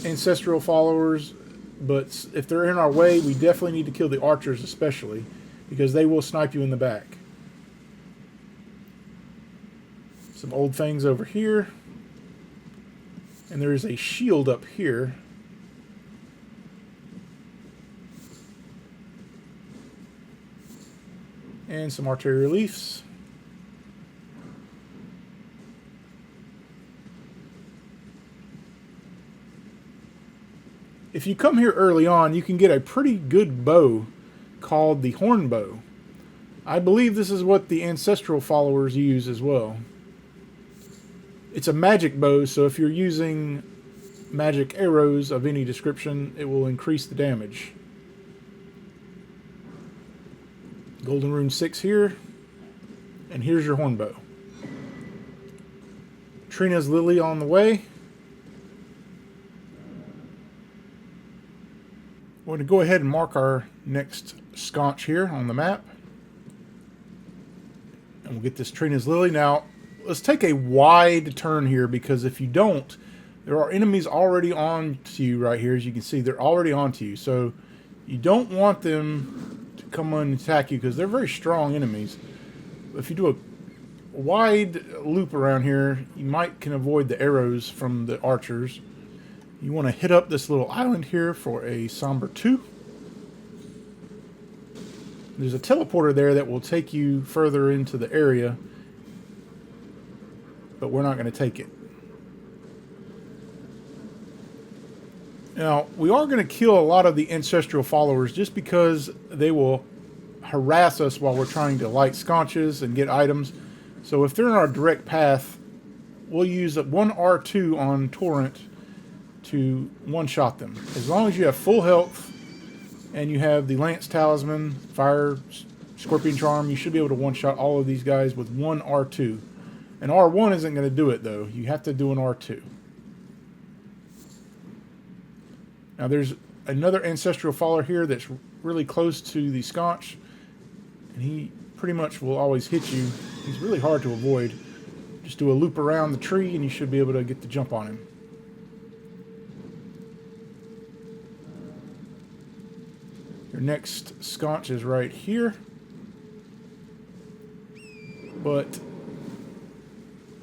ancestral followers, but if they're in our way, we definitely need to kill the archers especially, because they will snipe you in the back. Some old things over here. And there is a shield up here. And some artillery reliefs. If you come here early on, you can get a pretty good bow called the horn bow. I believe this is what the ancestral followers use as well. It's a magic bow, so if you're using magic arrows of any description, it will increase the damage. Golden Rune 6 here. And here's your horn bow. Trina's Lily on the way. We're going to go ahead and mark our next sconce here on the map. And we'll get this Trina's Lily. Now, let's take a wide turn here, because if you don't, there are enemies already on to you right here. As you can see, they're already on to you. So you don't want them to come and attack you, because they're very strong enemies. If you do a wide loop around here, you can avoid the arrows from the archers. You want to hit up this little island here for a Somber 2. There's a teleporter there that will take you further into the area, but we're not going to take it. Now, we are going to kill a lot of the ancestral followers just because they will harass us while we're trying to light sconces and get items. So if they're in our direct path, we'll use one R2 on Torrent to one-shot them. As long as you have full health and you have the Lance Talisman, Fire Scorpion Charm, you should be able to one-shot all of these guys with one R2. And R1 isn't going to do it, though. You have to do an R2. Now, there's another ancestral follower here that's really close to the sconch, and he pretty much will always hit you. He's really hard to avoid. Just do a loop around the tree and you should be able to get the jump on him. Your next sconch is right here. But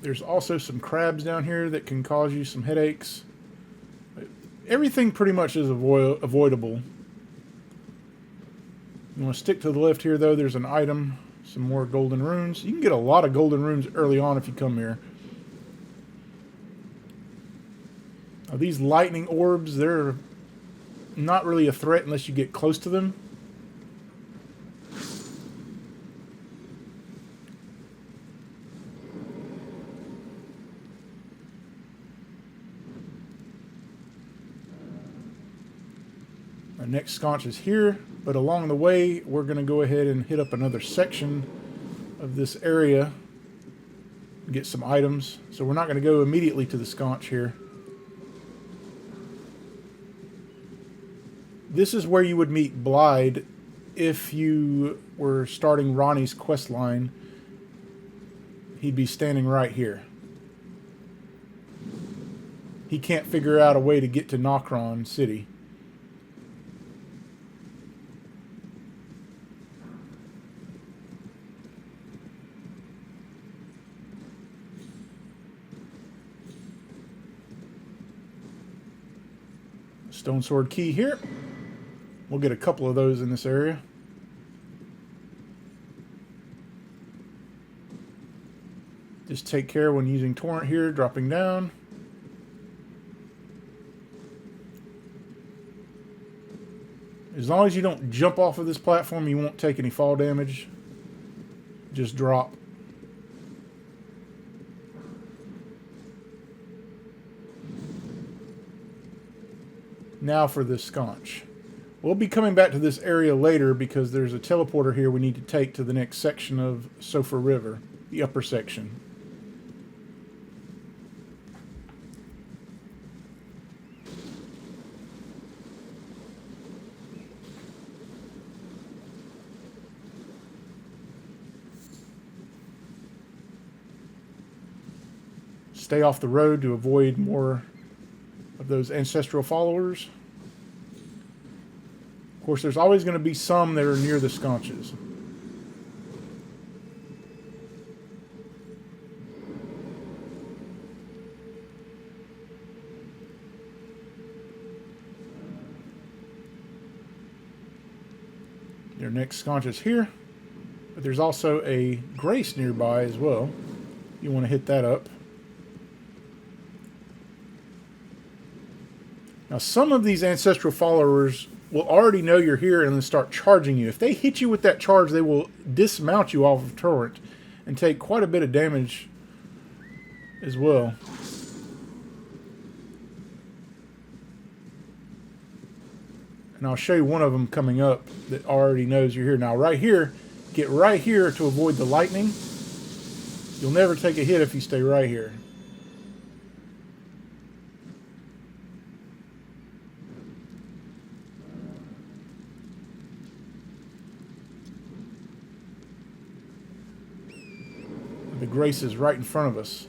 there's also some crabs down here that can cause you some headaches. Everything pretty much is avoidable. You want to stick to the left here, though. There's an item, some more golden runes. You can get a lot of golden runes early on if you come here. Now, these lightning orbs, they're not really a threat unless you get close to them. Our next sconch is here, but along the way, we're going to go ahead and hit up another section of this area and get some items. So we're not going to go immediately to the sconch here. This is where you would meet Blide if you were starting Ronnie's quest line. He'd be standing right here. He can't figure out a way to get to Nokron City. Stone sword key here. We'll get a couple of those in this area. Just take care when using torrent here, dropping down. As long as you don't jump off of this platform, you won't take any fall damage. Just drop. Now for this sconch. We'll be coming back to this area later because there's a teleporter here we need to take to the next section of Siofra River, the upper section. Stay off the road to avoid more of those ancestral followers. Of course, there's always going to be some that are near the sconches. Your next sconch is here, but there's also a grace nearby as well. You want to hit that up. Now, some of these ancestral followers will already know you're here and then start charging you. If they hit you with that charge, they will dismount you off of torrent and take quite a bit of damage as well. And I'll show you one of them coming up that already knows you're here. Now, right here, get right here to avoid the lightning. You'll never take a hit if you stay right here. The grace is right in front of us.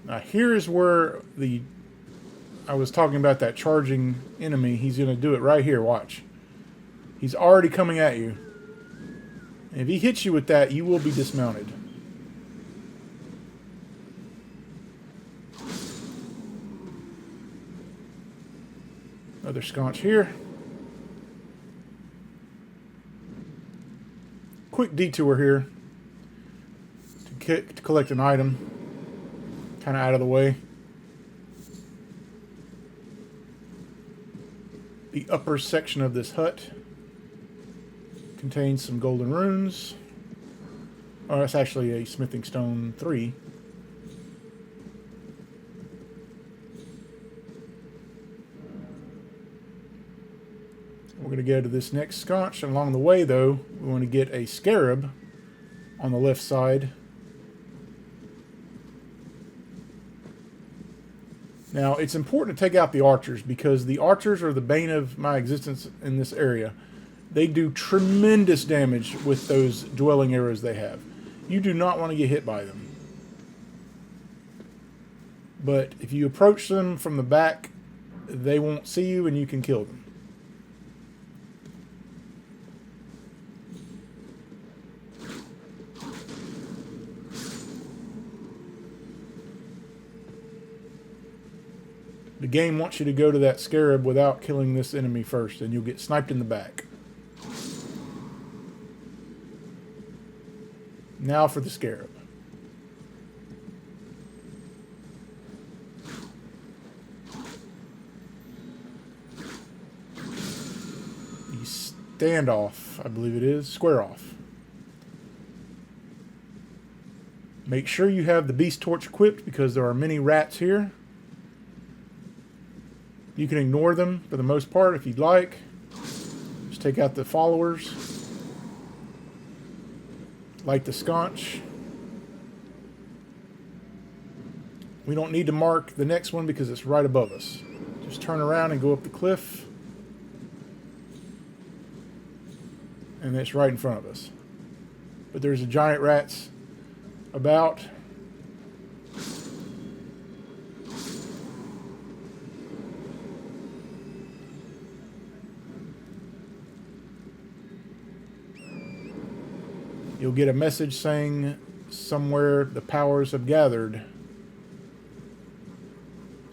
Now here is where I was talking about that charging enemy. He's going to do it right here. Watch. He's already coming at you. And if he hits you with that, you will be dismounted. Another sconch here. Quick detour here to collect an item. Kind of out of the way. The upper section of this hut contains some golden runes. Oh, that's actually a smithing stone 3. We're going to go to this next sconce. And along the way, though, we want to get a scarab on the left side. Now, it's important to take out the archers because the archers are the bane of my existence in this area. They do tremendous damage with those dwelling arrows they have. You do not want to get hit by them. But if you approach them from the back, they won't see you and you can kill them. The game wants you to go to that scarab without killing this enemy first, and you'll get sniped in the back. Now for the scarab. You stand off, I believe it is. Square off. Make sure you have the beast torch equipped because there are many rats here. You can ignore them for the most part if you'd like. Just take out the followers. Like the sconce. We don't need to mark the next one because it's right above us. Just turn around and go up the cliff. And it's right in front of us. But there's a giant rats about. You'll get a message saying somewhere the powers have gathered.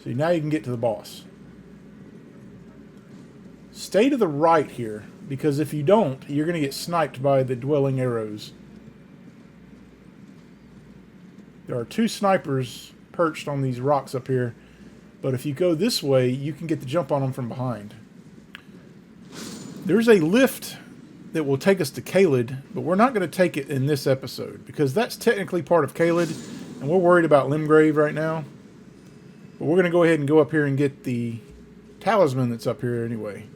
See, now you can get to the boss. Stay to the right here, because if you don't, you're going to get sniped by the dwelling arrows. There are 2 snipers perched on these rocks up here, but if you go this way, you can get the jump on them from behind. There's a lift that will take us to Callu, but we're not going to take it in this episode because that's technically part of Callu, and we're worried about Limegrave right now. But we're going to go ahead and go up here and get the talisman that's up here anyway.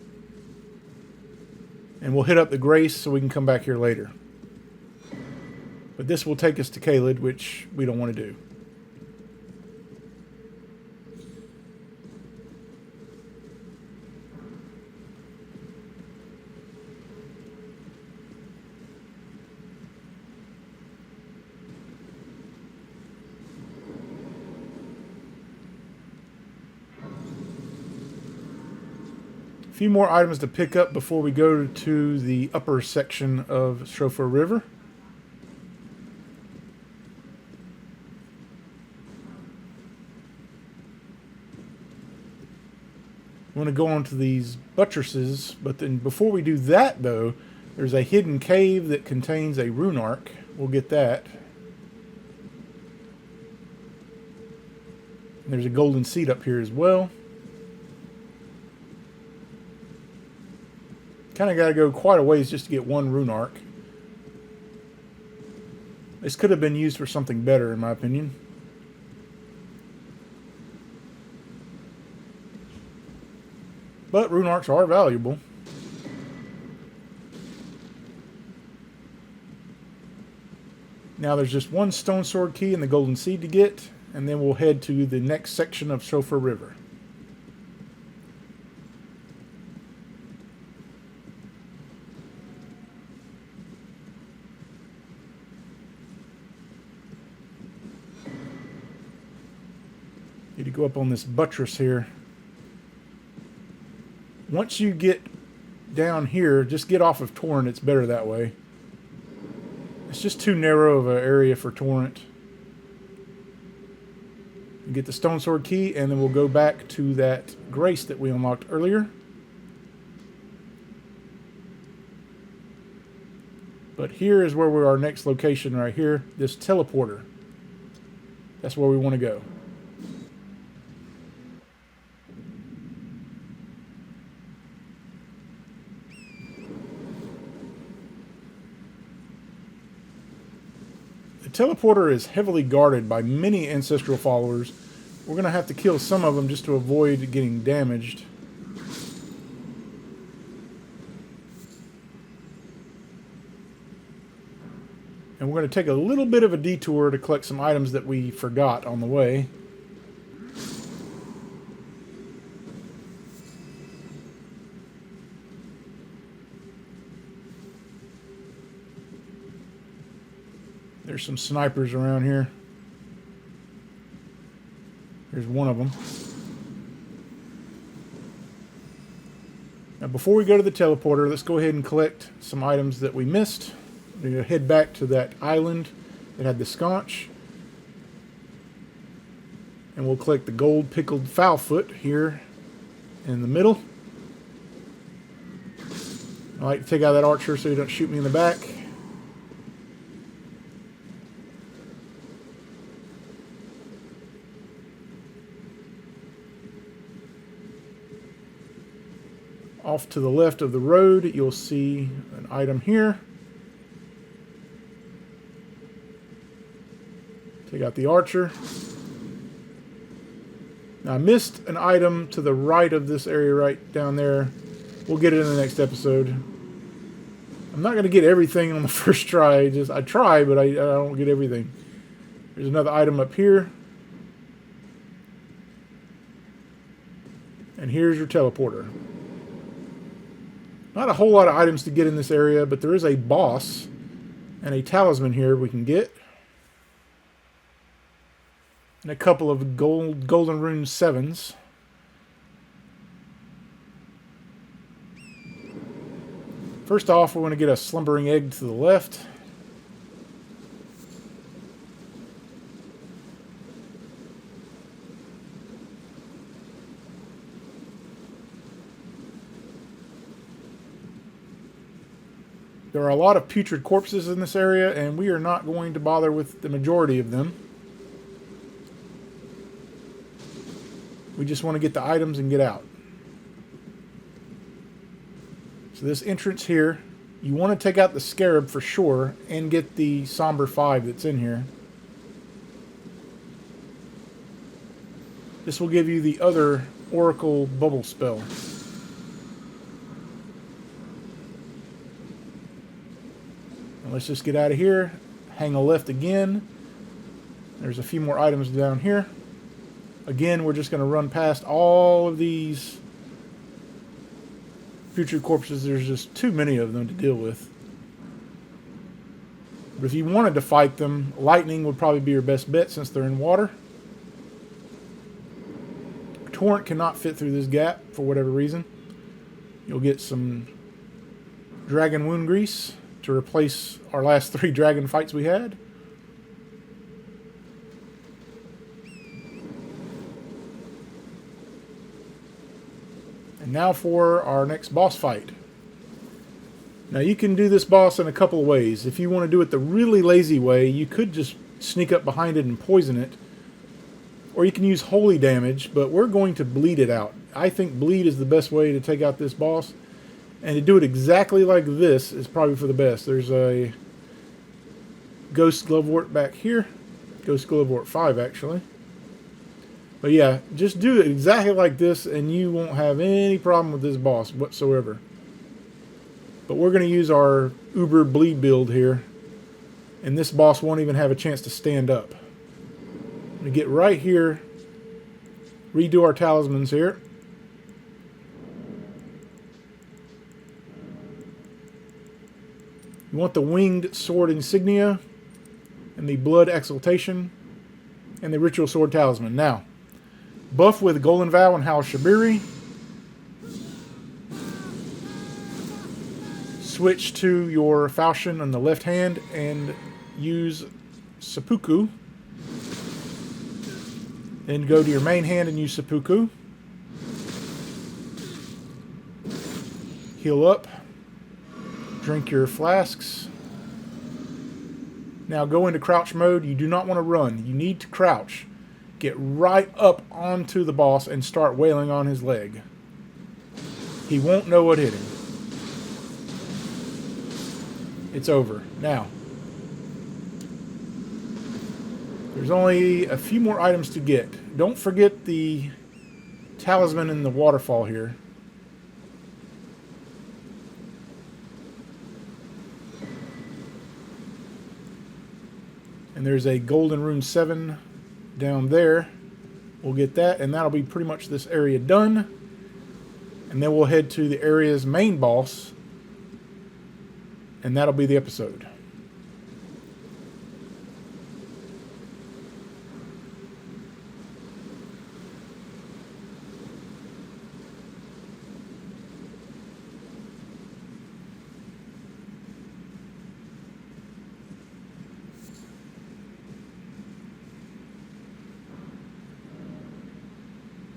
And we'll hit up the Grace so we can come back here later. But this will take us to Callu, which we don't want to do. A few more items to pick up before we go to the upper section of Siofra River. I want to go onto these buttresses, but then before we do that, though, there's a hidden cave that contains a rune arc. We'll get that. And there's a golden seed up here as well. Kind of got to go quite a ways just to get one rune arc. This could have been used for something better, in my opinion. But rune arcs are valuable. Now there's just one stone sword key and the golden seed to get, and then we'll head to the next section of Siofra River. Need to go up on this buttress here. Once you get down here, just get off of Torrent. It's better that way. It's just too narrow of an area for Torrent. Get the stone sword key, and then we'll go back to that grace that we unlocked earlier. But here is where we're our next location right here. This teleporter. That's where we want to go. The teleporter is heavily guarded by many ancestral followers. We're going to have to kill some of them just to avoid getting damaged. And we're going to take a little bit of a detour to collect some items that we forgot on the way. There's some snipers around here. Here's one of them. Now before we go to the teleporter, let's go ahead and collect some items that we missed. We're going to head back to that island that had the sconch. And we'll collect the gold pickled fowlfoot here in the middle. I like to take out that archer so he don't shoot me in the back. Off to the left of the road, you'll see an item here. Take out the archer. Now, I missed an item to the right of this area right down there. We'll get it in the next episode. I'm not going to get everything on the first try. I try, but I don't get everything. There's another item up here. And here's your teleporter. Not a whole lot of items to get in this area, but there is a boss and a talisman here we can get. And a couple of golden rune 7s. First off, we're going to get a slumbering egg to the left. There are a lot of putrid corpses in this area, and we are not going to bother with the majority of them. We just want to get the items and get out. So this entrance here, you want to take out the scarab for sure, and get the somber 5 that's in here. This will give you the other oracle bubble spell. Let's just get out of here, hang a left again. There's a few more items down here. Again, we're just going to run past all of these putrid corpses. There's just too many of them to deal with. But if you wanted to fight them, lightning would probably be your best bet since they're in water. Torrent cannot fit through this gap for whatever reason. You'll get some dragon wound grease to replace our last 3 dragon fights we had. And now for our next boss fight. Now you can do this boss in a couple of ways. If you want to do it the really lazy way, you could just sneak up behind it and poison it. Or you can use holy damage, but we're going to bleed it out. I think bleed is the best way to take out this boss. And to do it exactly like this is probably for the best. There's a Ghost Glovewort back here. Ghost Glovewort 5, actually. But yeah, just do it exactly like this and you won't have any problem with this boss whatsoever. But we're going to use our Uber Bleed build here. And this boss won't even have a chance to stand up. I'm going to get right here. Redo our talismans here. You want the Winged Sword Insignia, and the Blood Exaltation, and the Ritual Sword Talisman. Now, buff with Golden Vow and Hal Shabiri. Switch to your falchion on the left hand and use Seppuku. Then go to your main hand and use Seppuku. Heal up. Drink your flasks. Now go into crouch mode. You do not want to run. You need to crouch. Get right up onto the boss and start wailing on his leg. He won't know what hit him. It's over. Now, there's only a few more items to get. Don't forget the talisman in the waterfall here. And there's a golden rune 7 down there. We'll get that, and that'll be pretty much this area done. And then we'll head to the area's main boss, and that'll be the episode.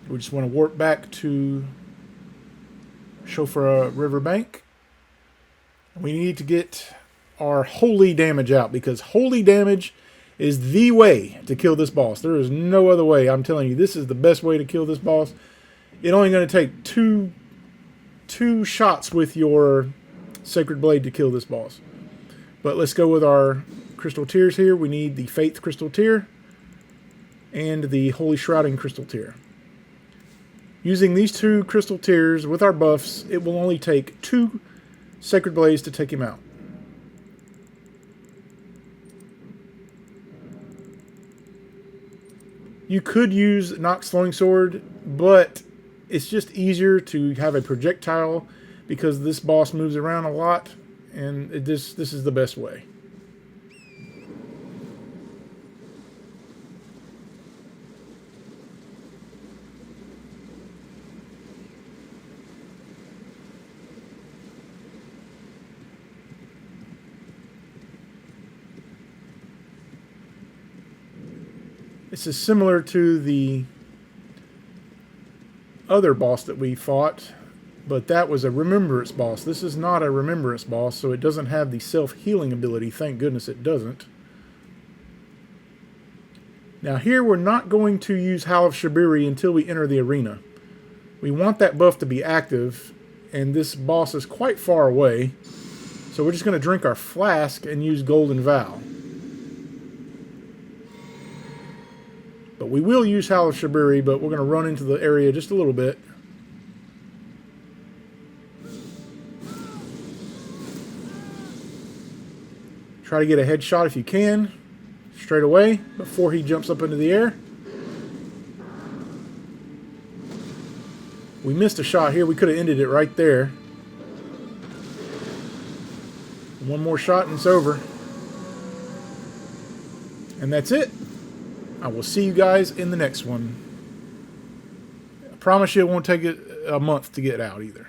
We just want to warp back to Siofra Riverbank. We need to get our holy damage out, because holy damage is the way to kill this boss. There is no other way. I'm telling you, this is the best way to kill this boss. It's only going to take two shots with your Sacred Blade to kill this boss. But let's go with our crystal tears here. We need the Faith Crystal Tear and the Holy Shrouding Crystal Tear. Using these 2 crystal tears with our buffs, it will only take 2 Sacred Blades to take him out. You could use Nox Throwing Sword, but it's just easier to have a projectile because this boss moves around a lot, and this is the best way. This is similar to the other boss that we fought, but that was a remembrance boss. This is not a remembrance boss, so it doesn't have the self-healing ability. Thank goodness it doesn't. Now here we're not going to use Howl of Shabiri until we enter the arena. We want that buff to be active, and this boss is quite far away, so we're just going to drink our flask and use Golden Vow. But we will use Howl of Shabiri, but we're going to run into the area just a little bit. Try to get a headshot if you can, straight away, before he jumps up into the air. We missed a shot here. We could have ended it right there. One more shot and it's over. And that's it. I will see you guys in the next one. I promise you it won't take a month to get out either.